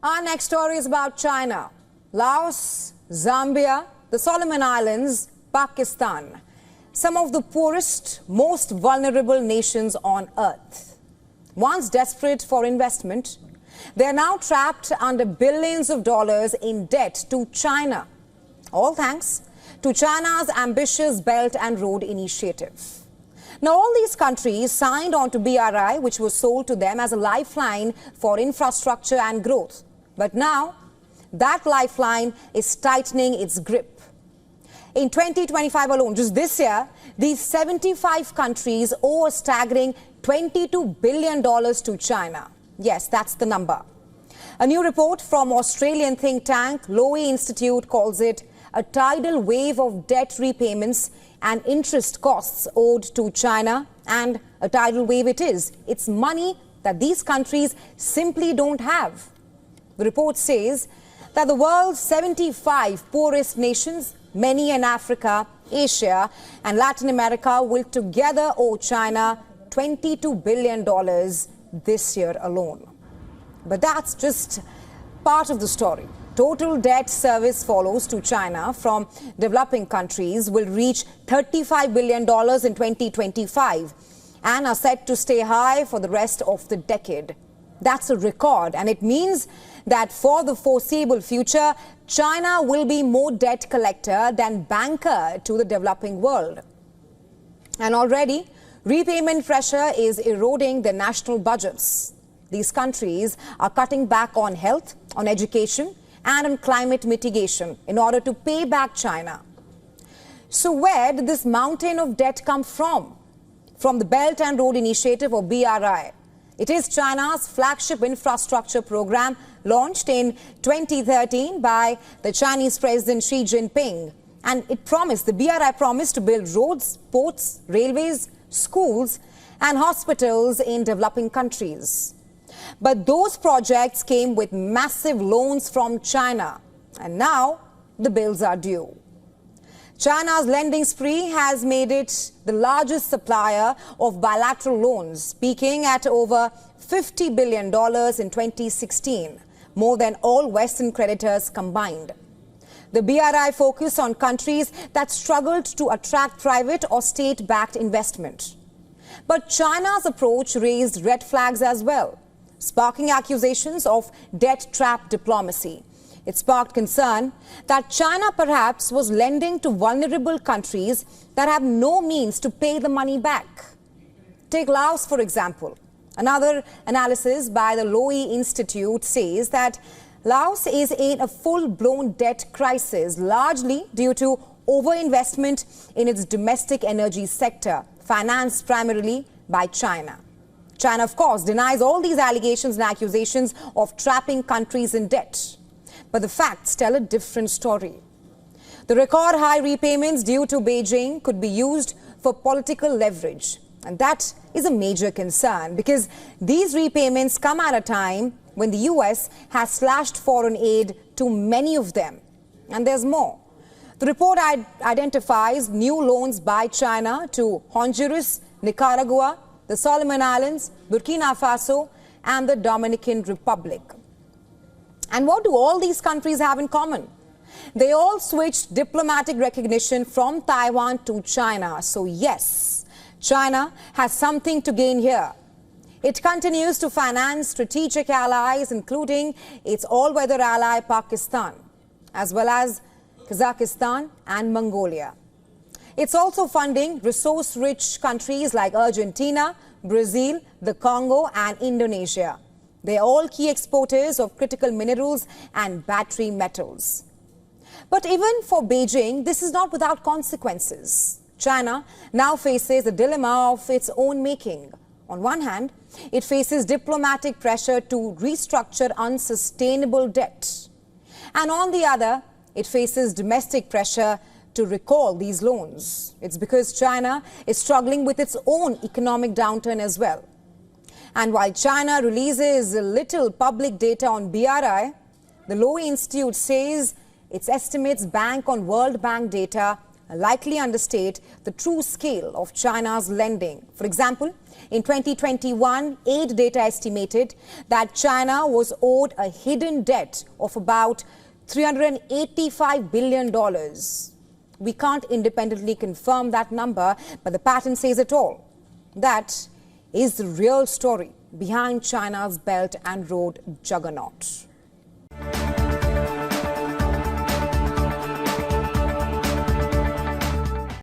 Our next story is about China, Laos, Zambia, the Solomon Islands, Pakistan, some of the poorest, most vulnerable nations on earth. Once desperate for investment, they are now trapped under billions of dollars in debt to China, all thanks to China's ambitious Belt and Road Initiative. Now, all these countries signed on to BRI, which was sold to them as a lifeline for infrastructure and growth. But now, that lifeline is tightening its grip. In 2025 alone, just this year, these 75 countries owe a staggering $22 billion to China. Yes, that's the number. A new report from Australian think tank Lowy Institute calls it a tidal wave of debt repayments and interest costs owed to China, and a tidal wave it is. It's money that these countries simply don't have. The report says that the world's 75 poorest nations, many in Africa, Asia and Latin America, will together owe China $22 billion this year alone. But that's just part of the story. Total debt service follows to China from developing countries will reach $35 billion in 2025 and are set to stay high for the rest of the decade. That's a record, and it means that for the foreseeable future, China will be more debt collector than banker to the developing world. And already, repayment pressure is eroding their national budgets. These countries are cutting back on health, on education, and on climate mitigation in order to pay back China. So where did this mountain of debt come from? From the Belt and Road Initiative, or BRI. It is China's flagship infrastructure program launched in 2013 by the Chinese President Xi Jinping. And the BRI promised to build roads, ports, railways, schools and hospitals in developing countries. But those projects came with massive loans from China, and now the bills are due. China's lending spree has made it the largest supplier of bilateral loans, peaking at over $50 billion in 2016, more than all Western creditors combined. The BRI focused on countries that struggled to attract private or state-backed investment. But China's approach raised red flags as well, sparking accusations of debt trap diplomacy. It sparked concern that China perhaps was lending to vulnerable countries that have no means to pay the money back. Take Laos, for example. Another analysis by the Lowy Institute says that Laos is in a full-blown debt crisis, largely due to overinvestment in its domestic energy sector, financed primarily by China. China, of course, denies all these allegations and accusations of trapping countries in debt. But the facts tell a different story. The record high repayments due to Beijing could be used for political leverage. And that is a major concern because these repayments come at a time when the US has slashed foreign aid to many of them. And there's more. The report identifies new loans by China to Honduras, Nicaragua, the Solomon Islands, Burkina Faso, and the Dominican Republic. And what do all these countries have in common? They all switched diplomatic recognition from Taiwan to China. So yes, China has something to gain here. It continues to finance strategic allies, including its all-weather ally Pakistan, as well as Kazakhstan and Mongolia. It's also funding resource-rich countries like Argentina, Brazil, the Congo, and Indonesia. They are all key exporters of critical minerals and battery metals. But even for Beijing, this is not without consequences. China now faces a dilemma of its own making. On one hand, it faces diplomatic pressure to restructure unsustainable debt. And on the other, it faces domestic pressure to recall these loans. It's because China is struggling with its own economic downturn as well. And while China releases little public data on BRI, the Lowy Institute says its estimates bank on World Bank data likely understate the true scale of China's lending. For example, in 2021, aid data estimated that China was owed a hidden debt of about $385 billion. We can't independently confirm that number, but the pattern says it all. That is the real story behind China's Belt and Road juggernaut.